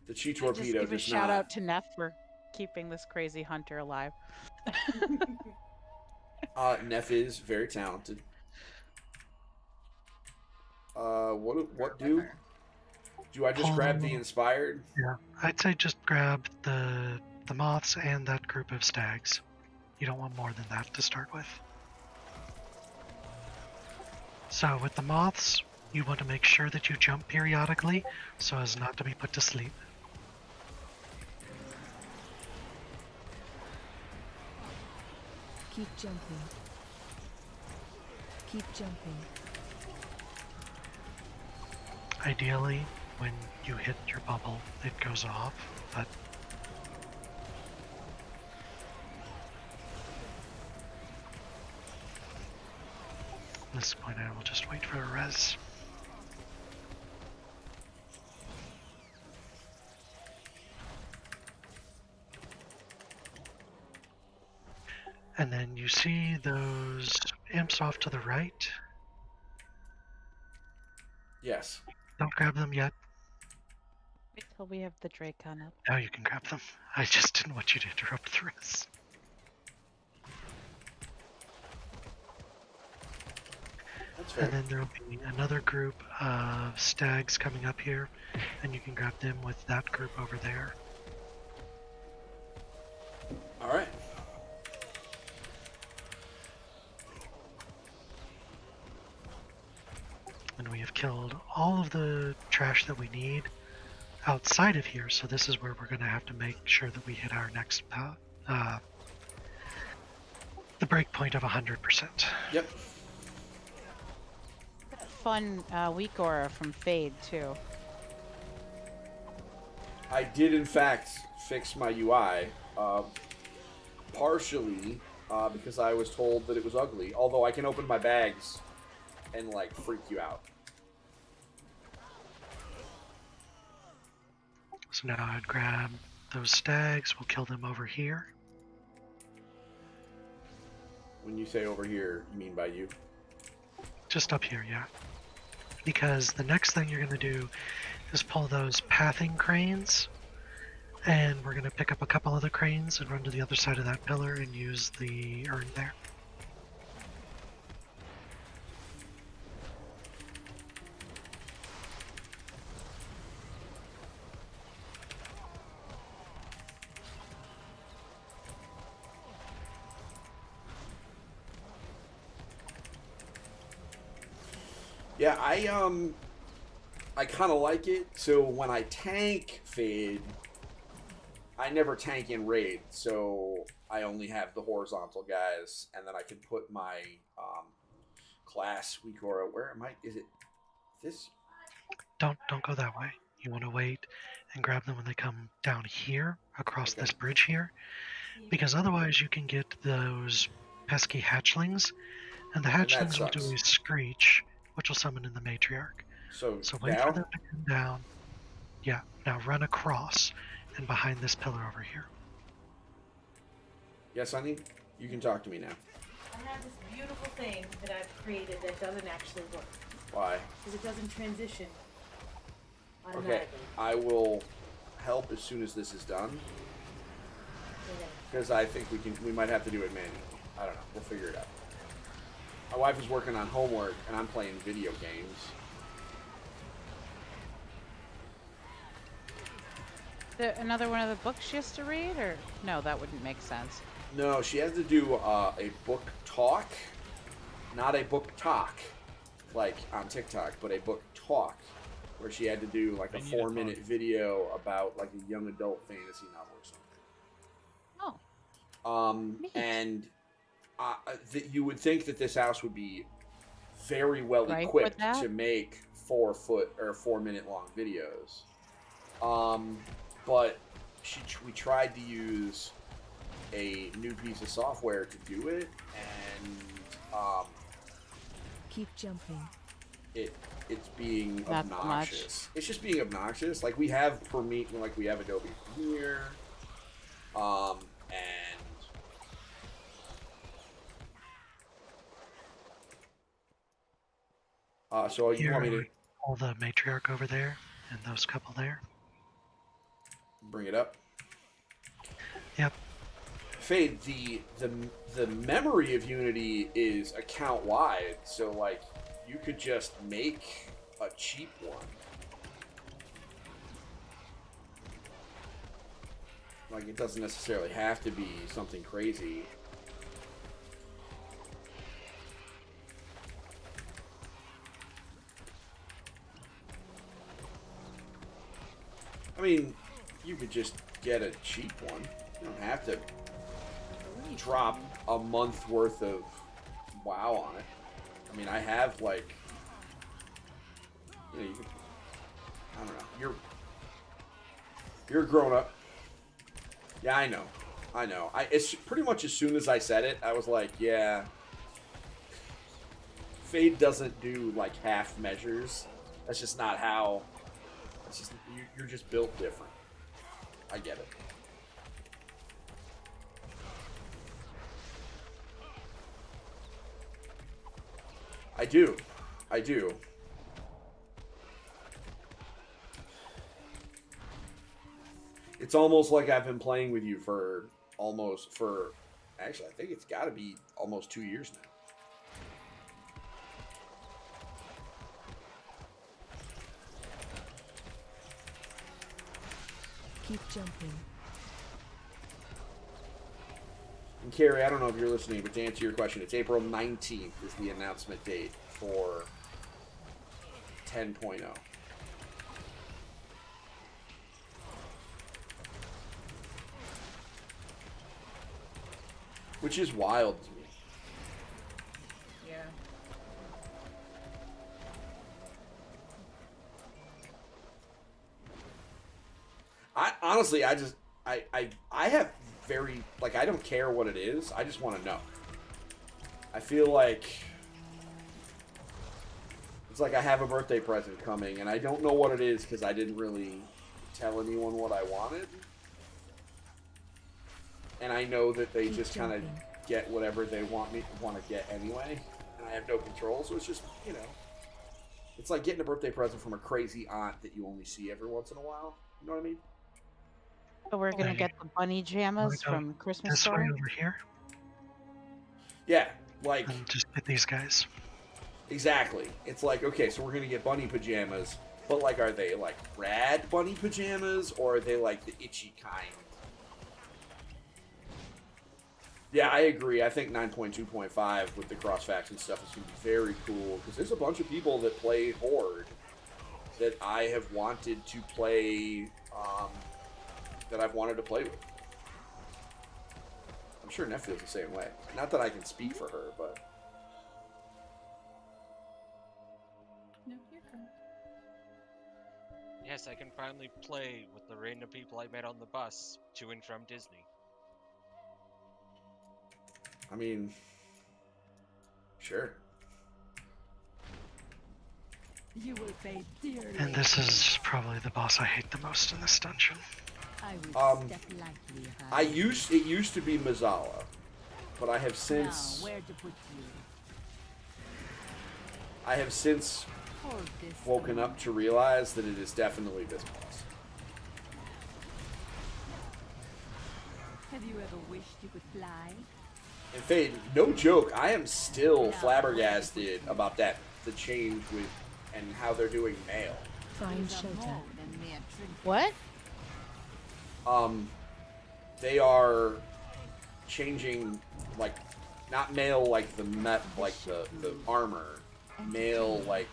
the chi Just torpedo give a does shout not. out to Neff for keeping this crazy hunter alive. Neff is very talented. What do? Do I just grab the inspired? Yeah, I'd say just grab the moths and that group of stags. You don't want more than that to start with. So with the moths, you want to make sure that you jump periodically so as not to be put to sleep. Keep jumping. Keep jumping. Ideally, when you hit your bubble, it goes off, but at this point I will just wait for a res. And then you see those imps off to the right. Yes. Don't grab them yet. Wait till we have the Dracon up. Now you can grab them. I just didn't want you to interrupt the res. That's fair. And then there will be another group of stags coming up here, and you can grab them with that group over there. All right. And we have killed all of the trash that we need outside of here, so this is where we're going to have to make sure that we hit our next the breakpoint of 100%. Yep. Fun weak aura from Fade too. I did in fact fix my UI, partially because I was told that it was ugly. Although I can open my bags and like freak you out. So now I'd grab those stags, we'll kill them over here. When you say over here, you mean by you? Just up here, yeah. Because the next thing you're going to do is pull those pathing cranes, and we're going to pick up a couple other cranes and run to the other side of that pillar and use the urn there. Yeah, I kind of like it. So when I tank Fade, I never tank in raid, so I only have the horizontal guys, and then I can put my class weak aura. Where am I? Is it this? Don't go that way. You want to wait and grab them when they come down here across this bridge here, because otherwise you can get those pesky hatchlings, and the hatchlings will do sucks. a screech, which will summon in the matriarch. So Wait now? for them to come down. Yeah, now run across and behind this pillar over here. Yes, honey? You can talk to me now. I have this beautiful thing that I've created that doesn't actually work. Why? Because it doesn't transition Okay, automatically. I will help as soon as this is done, Okay. because I think we might have to do it manually. I don't know. We'll figure it out. My wife is working on homework, and I'm playing video games. Another one of the books she has to read, or no? That wouldn't make sense. No, she has to do a book talk, not a book talk, like on TikTok, but a book talk, where she had to do like a 4-minute video about like a young adult fantasy novel or something. Oh. Neat. And you would think that this house would be very well Right equipped with that? to make 4-minute long videos. But we tried to use a new piece of software to do it, and Keep jumping. it's being Not obnoxious. It's just being obnoxious. Like we have we have Adobe Premiere, and so you want me to All the matriarch over there and those couple there. bring it up? Yep. Fade, the memory of Unity is account wide, so like you could just make a cheap one. Like it doesn't necessarily have to be something crazy. I mean, you could just get a cheap one. You don't have to drop a month worth of WoW on it. I mean, I have like, you could, I don't know. You're a grown up. Yeah, I know. It's pretty much as soon as I said it, I was like, yeah. Fade doesn't do like half measures. That's just not how. It's just you're just built different. I get it. I do. It's almost like I've been playing with you actually, I think it's got to be almost 2 years now. Keep jumping. And Carrie, I don't know if you're listening, but to answer your question, it's April 19th is the announcement date for 10.0. Which is wild to me. Yeah. Honestly, I have very, like, I don't care what it is. I just want to know. I feel like it's like I have a birthday present coming, and I don't know what it is because I didn't really tell anyone what I wanted. And I know that they just kind of get whatever they want to get anyway, and I have no control. So it's just, it's like getting a birthday present from a crazy aunt that you only see every once in a while. You know what I mean? So we're gonna get the bunny jammas from Christmas this Story. way over here. Yeah, like And just get these guys. exactly. It's like, okay, so we're gonna get bunny pajamas, but like, are they like rad bunny pajamas, or are they like the itchy kind? Yeah, I agree. I think 9.2.5 with the cross-faction stuff is going to be very cool, because there's a bunch of people that play Horde that I have wanted to play, that I've wanted to play with. I'm sure Neff feels the same way. Not that I can speak for her, but... No, you're correct. Yes, I can finally play with the random people I met on the bus to and from Disney. I mean... Sure. You will pay dearly. And this is probably the boss I hate the most in this dungeon. I will step lightly, It used to be Mazala, but I have since... Now, where to put you? I have since woken up to realize that it is definitely this boss. Have you ever wished you could fly? And Fade, no joke, I am still flabbergasted about the change with and how they're doing mail. Find shelter. What? They are changing, like, not mail like the armor, mail like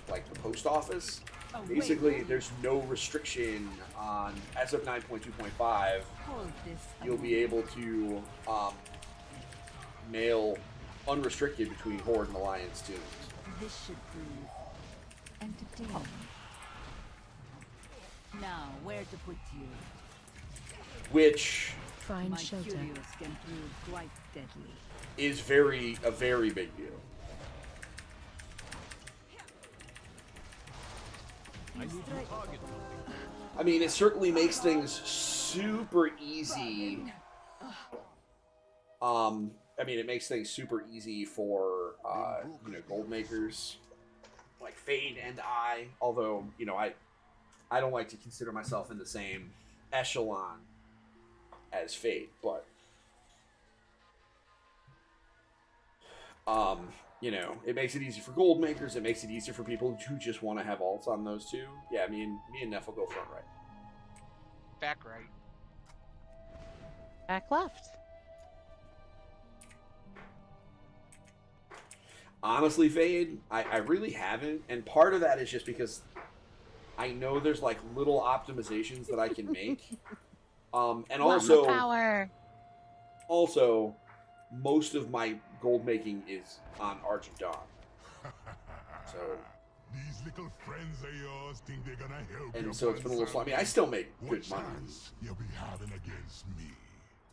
the post office. Basically, there's no restriction on, as of 9.2.5, you'll be able to mail unrestricted between Horde and Alliance tunes. This should breathe. Entertain. Now, where to put you? Which Find shelter. Can prove quite deadly. is a very big deal. I mean, it certainly makes things super easy. It makes things super easy for gold makers like Fade and I. Although I don't like to consider myself in the same echelon as Fade, but it makes it easy for gold makers. It makes it easier for people who just want to have alts on those two. Yeah, me and Neff will go front right. Back right. Back left. Honestly, Fade, I really haven't, and part of that is just because I know there's like little optimizations that I can make, and also power. Also, most of my gold making is on Argent Dawn. So these little friends of yours think they're gonna help and you. so it's been a little slow. I mean, I still make good money, You'll be having against me.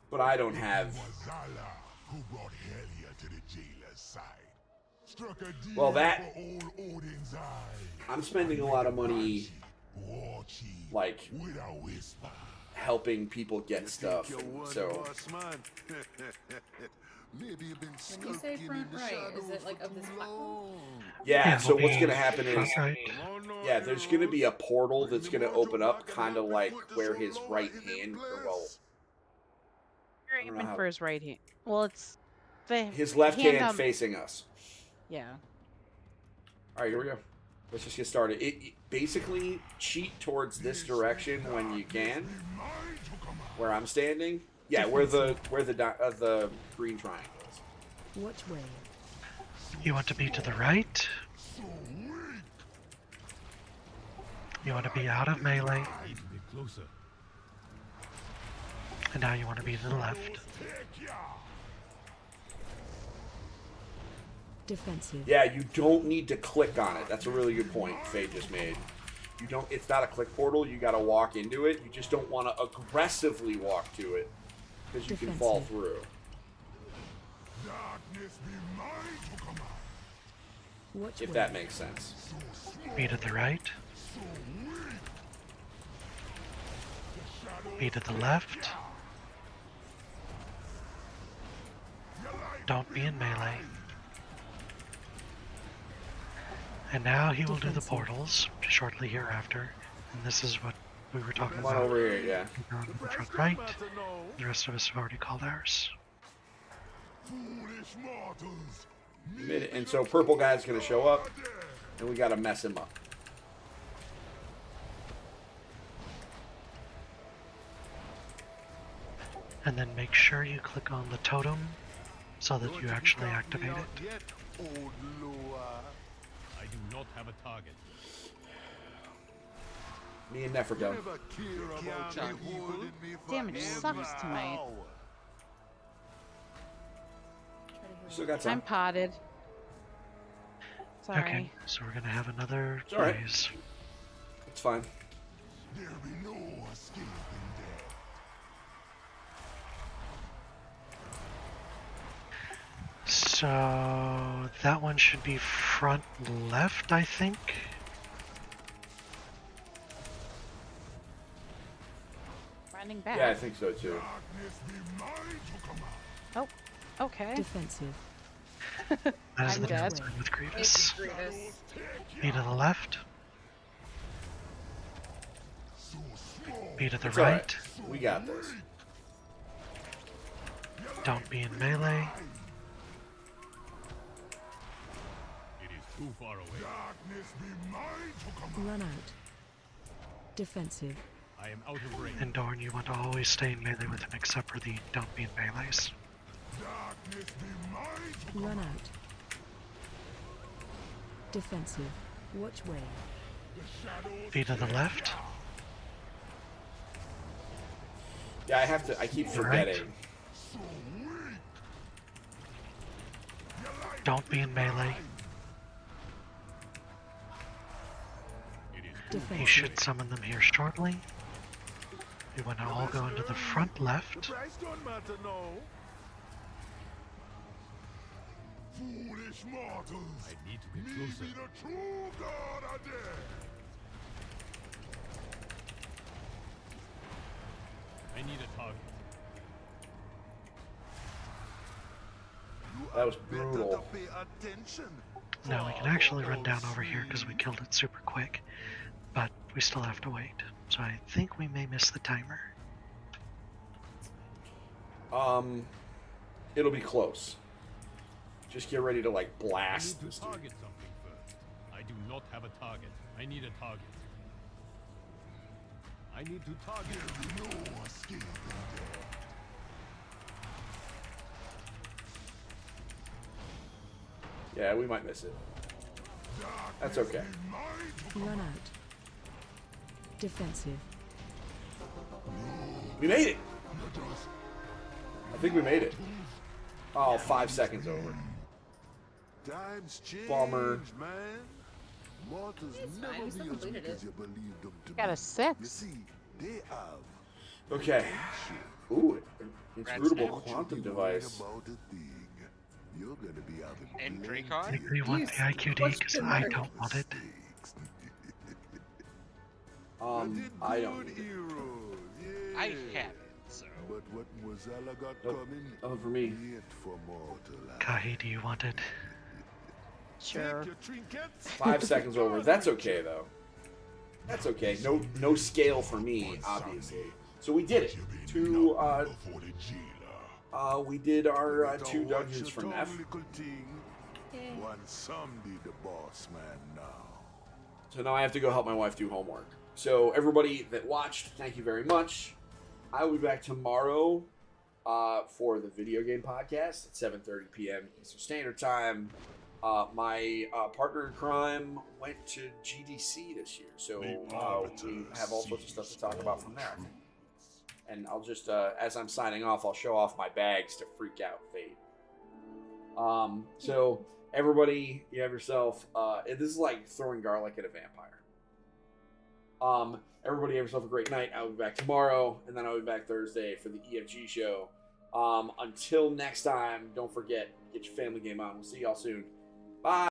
but I don't have. It was Zala who brought Helia to the jailer's side. Struck a deal Well, that for old Odin's eye. I'm spending a lot of money, like with a whisper. helping people get stuff. So When you say front right, is it like of this platform? yeah. So what's gonna happen is there's gonna be a portal that's gonna open up, kind of like where his right hand. You're aiming for his right hand. Well, it's his left hand facing us. Yeah. All right, here we go. Let's just get started. It basically cheat towards this direction when you can. Where I'm standing, yeah, where the green triangle is. Which way? You want to be to the right. You want to be out of melee. Closer. And now you want to be to the left. Defensive. Yeah, you don't need to click on it. That's a really good point Faye just made. You don't. It's not a click portal. You got to walk into it. You just don't want to aggressively walk to it because you can fall through. If that makes sense. Be to the right. Be to the left. Don't be in melee. And now he will do the portals shortly hereafter. And this is what we were talking about. Come on over here, yeah. The front right. The rest of us have already called ours. And so purple guy's gonna show up, and we gotta mess him up. And then make sure you click on the totem so that you actually activate it. I do not have a target. Me and Neff are done. Damage sucks tonight. Still got time. I'm potted. Sorry. Okay, so we're gonna have another It's all right. phase. It's fine. There'll be no escaping death. So that one should be front left, I think. Running back. Yeah, I think so too. Oh, okay. Defensive. That is I'm the dead. concern with Grievous. Grievous. Be to the left. Be to the It's all right. We got this. Don't be in melee. Too far away. Darkness be mine to command. Run out. Defensive. I am out of range. And Dorn, you want to always stay in melee with him except for the don't be in melees. Darkness be mine to Run command. out. Defensive. Watch way. The shadows Feet to the left. Yeah, I keep forgetting. so weak. Don't be in melee. It is You Defensive. should summon them here shortly. We want to all go into the front left. price don't matter now. Foolish mortals. I need to get Me closer. be the true god of death. I need a target. That was brutal. Pay attention. Now we can actually run down over here because we killed it super quick, but we still have to wait. So I think we may miss the timer. It'll be close. Just get ready to like I blast need this to dude. target something first. I do not have a target. I need a target. I need to target. No escape. Yeah, we might miss it. That's okay. Run out. Defensive. We made it. I think we made it. Oh, 5 seconds over. Times change, Bummer. man. Mortals It's fine, never we still be as completed weak it. as you believe them to Got be. a 6. You see, they have Okay. Ooh, inscrutable Rats quantum be device. worried about a thing. You're gonna be having And plenty Dracon? Anybody want the Yes, IQD? question Because I mark. don't want it. mistakes. I don't. need it. Heroes, yeah. I have it, so. But what Mozilla got Nope, coming? nothing for me. Yet for mortal eye. Kahi, do you want it? Sure. Take your trinkets. 5 seconds over. That's okay though. That's okay. No scale for me, obviously. So we did it. Two. We did our 2 dungeons for Neff. One someday the boss man now. So now I have to go help my wife do homework. So everybody that watched, thank you very much. I will be back tomorrow for the video game podcast at 7:30 p.m. Eastern Standard Time. My partner in crime went to GDC this year, so we have all sorts of stuff to talk about from there. And I'll just, as I'm signing off, I'll show off my bags to freak out Fate. So everybody, you have yourself. This is like throwing garlic at a vampire. Everybody have yourself a great night. I'll be back tomorrow, and then I'll be back Thursday for the EFG show. Until next time, don't forget, get your family game on. We'll see y'all soon. Bye.